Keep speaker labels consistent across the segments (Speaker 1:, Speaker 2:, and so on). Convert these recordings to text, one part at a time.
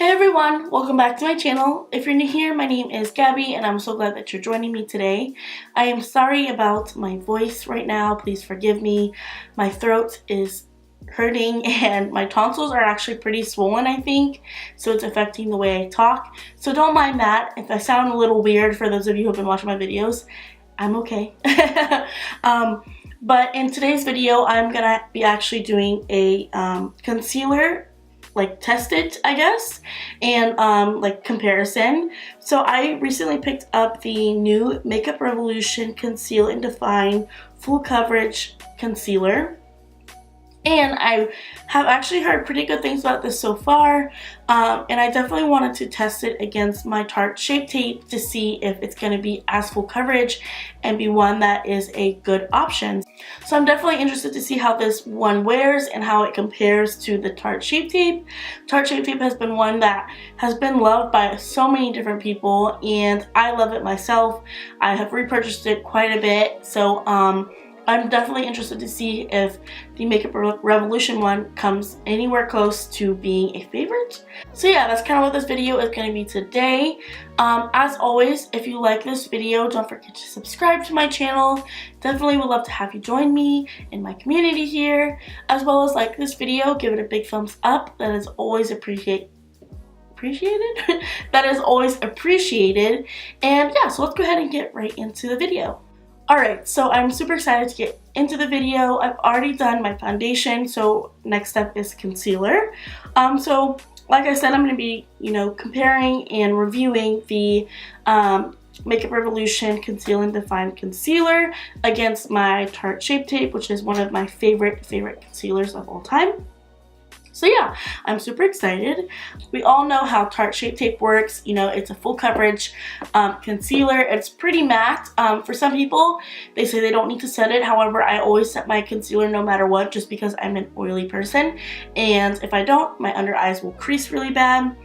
Speaker 1: Hey everyone, welcome back to my channel. If you're new here, my name is Gabby and I'm so glad that you're joining me today. I am sorry about my voice right now, please forgive me. My throat is hurting and my tonsils are actually pretty swollen, I think, so it's affecting the way I talk. So don't mind that. If I sound a little weird for those of you who have been watching my videos, I'm okay. But in today's video, I'm gonna be actually doing a concealer test it, I guess, and like comparison. So I recently picked up the new Makeup Revolution Conceal and Define Full Coverage Concealer. And I have actually heard pretty good things about this so far, and I definitely wanted to test it against my Tarte Shape Tape to see if it's going to be as full coverage and be one that is a good option. So I'm definitely interested to see how this one wears and how it compares to the Tarte Shape Tape. Tarte Shape Tape has been one that has been loved by so many different people, and I love it myself. I have repurchased it quite a bit, so I'm definitely interested to see if the Makeup Revolution one comes anywhere close to being a favorite. So yeah, that's kind of what this video is going to be today. As always, if you like this video, don't forget to subscribe to my channel. Definitely would love to have you join me in my community here, as well as like this video, give it a big thumbs up. That is always appreciated. That is always appreciated. And yeah, so let's go ahead and get right into the video. Alright, so I'm super excited to get into the video. I've already done my foundation, so next step is concealer. So like I said, I'm going to be, comparing and reviewing the Makeup Revolution Conceal and Define Concealer against my Tarte Shape Tape, which is one of my favorite concealers of all time. So yeah, I'm super excited. We all know how Tarte Shape Tape works. It's a full coverage concealer. It's pretty matte. For some people, they say they don't need to set it. However, I always set my concealer no matter what, just because I'm an oily person. And if I don't, my under eyes will crease really bad.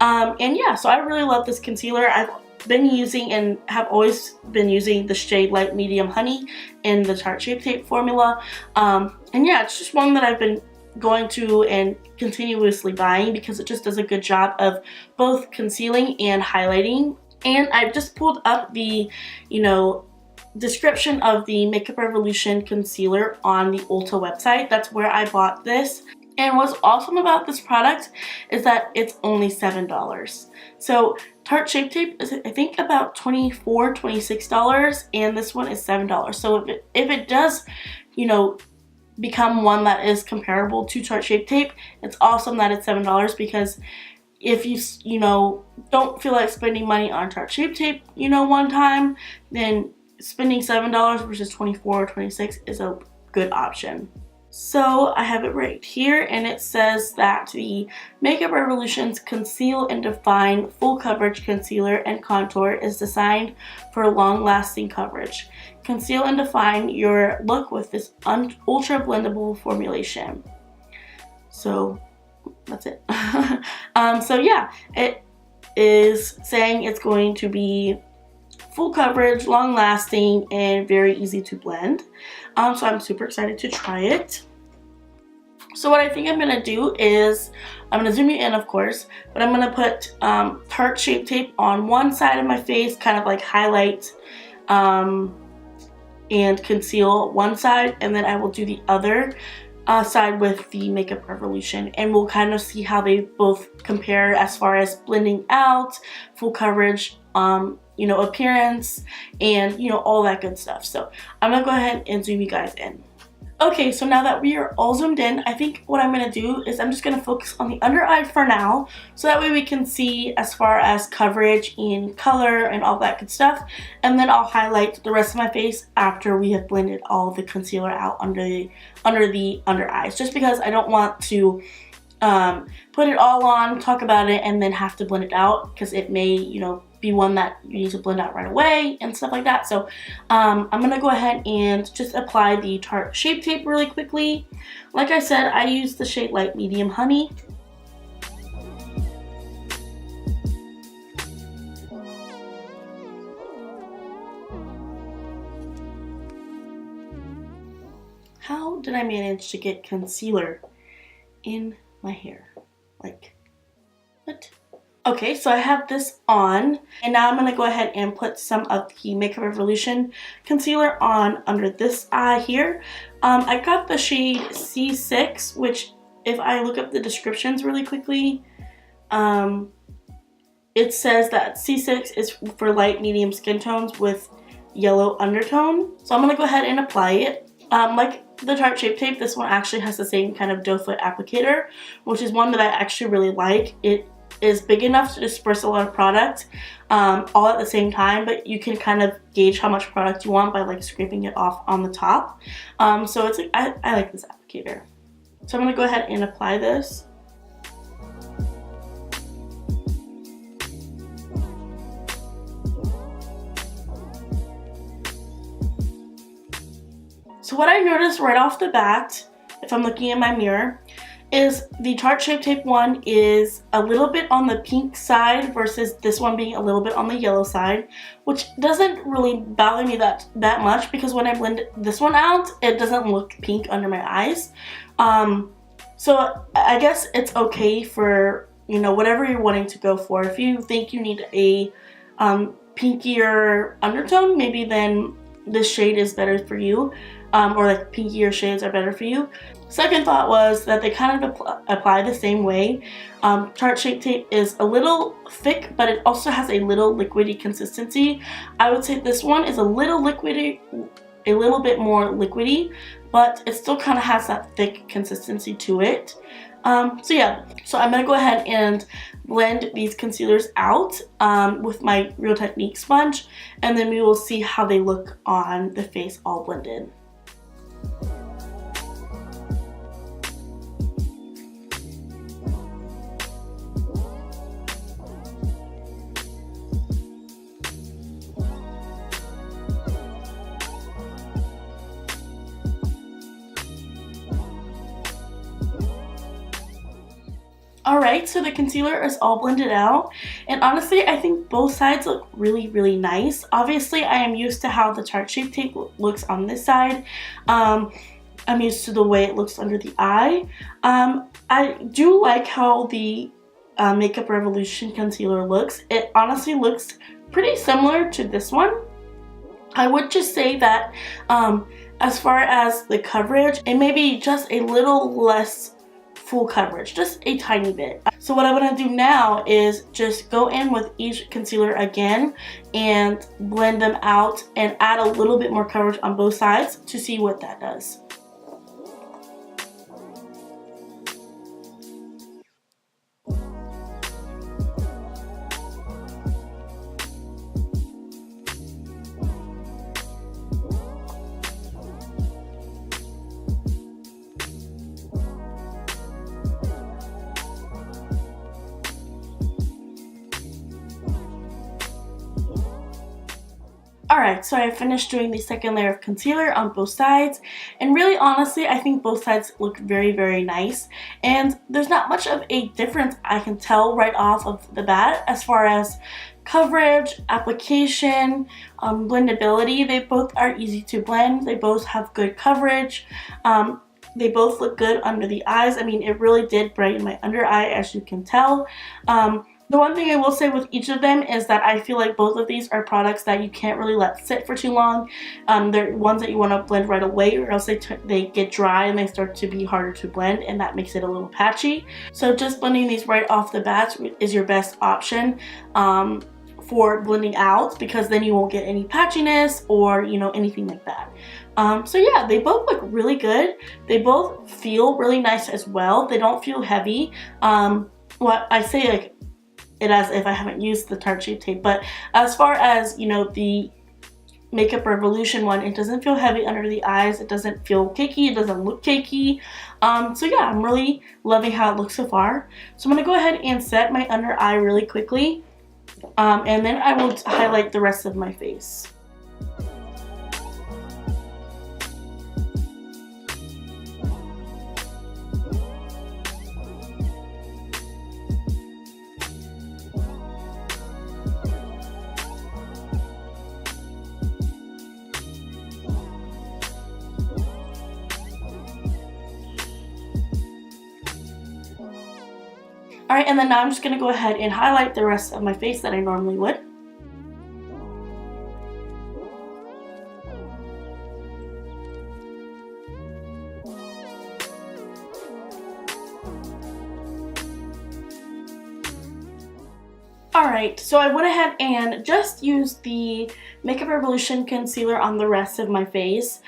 Speaker 1: And yeah, so I really love this concealer. I've been using and have always been using the shade Light Medium Honey in the Tarte Shape Tape formula. And yeah, it's just one that I've been going to and continuously buying because it just does a good job of both concealing and highlighting. And I've just pulled up the description of the Makeup Revolution concealer on the Ulta website. That's where I bought this. And what's awesome about this product is that it's only $7. So Tarte Shape Tape is, I think, about $24, $26, and this one is $7. So if it does, become one that is comparable to Tarte Shape Tape, it's awesome that it's $7, because if you don't feel like spending money on Tarte Shape Tape one time, then spending $7 versus $24 or $26 is a good option. So I have it right here, and it says that the Makeup Revolution's Conceal and Define Full Coverage Concealer and Contour is designed for long-lasting coverage. Conceal and define your look with this ultra blendable formulation. So that's it. So yeah, it is saying it's going to be full coverage, long lasting, and very easy to blend. So I'm super excited to try it. So what I think I'm going to do is, I'm going to zoom you in, of course, but I'm going to put Tarte Shape Tape on one side of my face, kind of like highlight and conceal one side, and then I will do the other side with the Makeup Revolution, and we'll kind of see how they both compare as far as blending out, full coverage, appearance, and all that good stuff. So I'm gonna go ahead and zoom you guys in. Okay, so now that we are all zoomed in, I think what I'm going to do is I'm just going to focus on the under eye for now, so that way we can see as far as coverage and color and all that good stuff, and then I'll highlight the rest of my face after we have blended all the concealer out under the under eyes, just because I don't want to put it all on, talk about it, and then have to blend it out, because it may, be one that you need to blend out right away and stuff like that. So I'm gonna go ahead and just apply the Tarte Shape Tape really quickly. Like I said, I use the shade Light Medium Honey. How did I manage to get concealer in my hair? Like, what? Okay, so I have this on, and now I'm going to go ahead and put some of the Makeup Revolution concealer on under this eye here. I got the shade C6, which if I look up the descriptions really quickly, it says that C6 is for light medium skin tones with yellow undertone. So I'm going to go ahead and apply it. Like the Tarte Shape Tape, this one actually has the same kind of doe foot applicator, which is one that I actually really like. It is big enough to disperse a lot of product all at the same time, but you can kind of gauge how much product you want by like scraping it off on the top. So it's like, I like this applicator. So I'm going to go ahead and apply this. So what I noticed right off the bat, if I'm looking in my mirror, is the Tarte Shape Tape one is a little bit on the pink side versus this one being a little bit on the yellow side, which doesn't really bother me that much because when I blend this one out, it doesn't look pink under my eyes. So I guess it's okay for, you know, whatever you're wanting to go for. If you think you need a pinkier undertone, maybe then this shade is better for you, or like pinkier shades are better for you. Second thought was that they kind of apply the same way. Tarte Shape Tape is a little thick, but it also has a little liquidy consistency. I would say this one is a little liquidy, a little bit more liquidy, but it still kind of has that thick consistency to it. So yeah, so I'm gonna go ahead and blend these concealers out with my Real Technique sponge, and then we will see how they look on the face all blended. Alright, so the concealer is all blended out, and honestly I think both sides look really, really nice. Obviously I am used to how the Tarte Shape Tape looks on this side. I'm used to the way it looks under the eye. I do like how the Makeup Revolution concealer looks. It honestly looks pretty similar to this one. I would just say that as far as the coverage, it may be just a little less full coverage, just a tiny bit. So what I'm going to do now is just go in with each concealer again and blend them out and add a little bit more coverage on both sides to see what that does. Alright, so I finished doing the second layer of concealer on both sides, and really honestly I think both sides look very, very nice, and there's not much of a difference I can tell right off of the bat as far as coverage, application, blendability. They both are easy to blend, they both have good coverage, they both look good under the eyes. I mean, it really did brighten my under eye, as you can tell. The one thing I will say with each of them is that I feel like both of these are products that you can't really let sit for too long. They're ones that you want to blend right away, or else they get dry and they start to be harder to blend, and that makes it a little patchy. So just blending these right off the bat is your best option for blending out, because then you won't get any patchiness or, you know, anything like that. So yeah, they both look really good. They both feel really nice as well. They don't feel heavy. What I say, like, it as if I haven't used the Tarte Shape Tape, but as far as, you know, the Makeup Revolution one, it doesn't feel heavy under the eyes, it doesn't feel cakey, it doesn't look cakey. So yeah, I'm really loving how it looks so far. So I'm going to go ahead and set my under eye really quickly, and then I will highlight the rest of my face. Alright, and then now I'm just going to go ahead and highlight the rest of my face that I normally would. Alright, so I went ahead and just used the Makeup Revolution concealer on the rest of my face,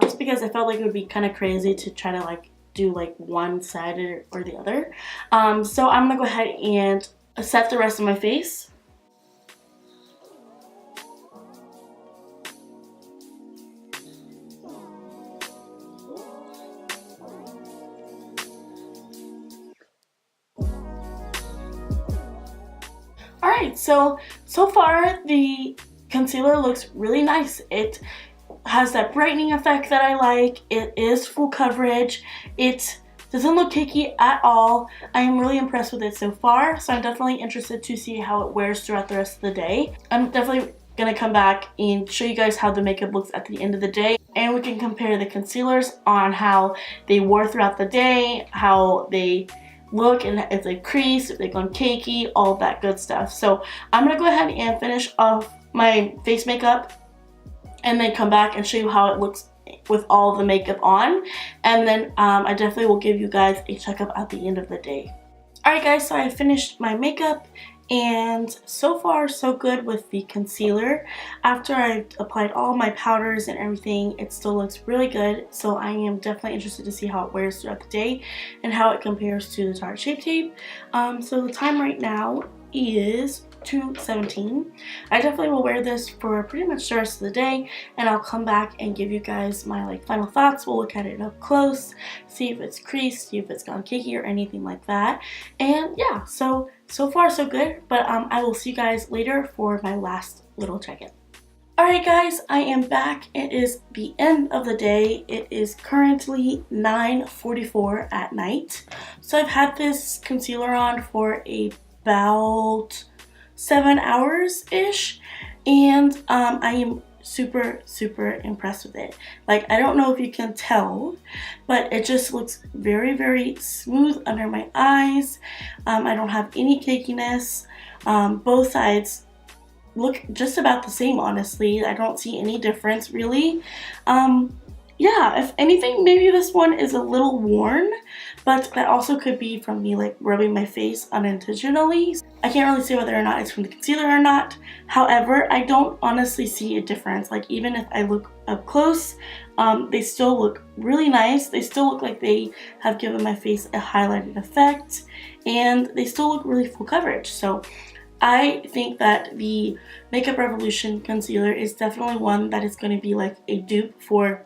Speaker 1: just because I felt like it would be kind of crazy to try to like do like one side or the other. So I'm going to go ahead and set the rest of my face. Alright, so far the concealer looks really nice. It has that brightening effect that I like. It is full coverage. It doesn't look cakey at all. I am really impressed with it so far, so I'm definitely interested to see how it wears throughout the rest of the day. I'm definitely gonna come back and show you guys how the makeup looks at the end of the day, and we can compare the concealers on how they wore throughout the day, how they look, and if they crease, if they've gone cakey, all that good stuff. So I'm gonna go ahead and finish off my face makeup and then come back and show you how it looks with all the makeup on, and then I definitely will give you guys a checkup at the end of the day. Alright guys, so I finished my makeup, and so far so good with the concealer. After I applied all my powders and everything, it still looks really good, so I am definitely interested to see how it wears throughout the day and how it compares to the Tarte Shape Tape. So the time right now is 2:17. I definitely will wear this for pretty much the rest of the day, and I'll come back and give you guys my like final thoughts. We'll look at it up close, see if it's creased, see if it's gone cakey or anything like that. And yeah, so far so good, but I will see you guys later for my last little check-in. Alright guys, I am back. It is the end of the day. It is currently 9:44 at night. So I've had this concealer on for about 7 hours-ish, and I am super impressed with it. Like, I don't know if you can tell, but it just looks very smooth under my eyes. I don't have any cakiness. Both sides look just about the same, honestly. I don't see any difference really. Yeah, if anything, maybe this one is a little worn, but that also could be from me like rubbing my face unintentionally. I can't really say whether or not it's from the concealer or not. However, I don't honestly see a difference. Like, even if I look up close, they still look really nice. They still look like they have given my face a highlighted effect, and they still look really full coverage. So I think that the Makeup Revolution concealer is definitely one that is going to be like a dupe for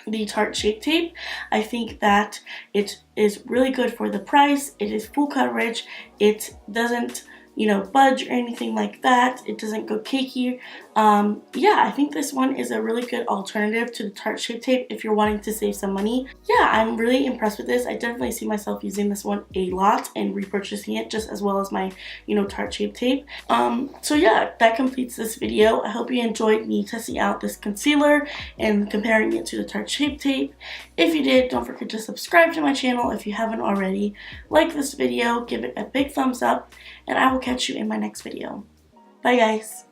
Speaker 1: the Tarte Shape Tape. I think that it is really good for the price. It is full coverage. It doesn't, you know, budge or anything like that. It doesn't go cakey. Yeah, I think this one is a really good alternative to the Tarte Shape Tape if you're wanting to save some money. Yeah, I'm really impressed with this. I definitely see myself using this one a lot and repurchasing it, just as well as my, you know, Tarte Shape Tape. So yeah, that completes this video. I hope you enjoyed me testing out this concealer and comparing it to the Tarte Shape Tape. If you did, don't forget to subscribe to my channel if you haven't already. Like this video, give it a big thumbs up, and I will catch you in my next video. Bye guys.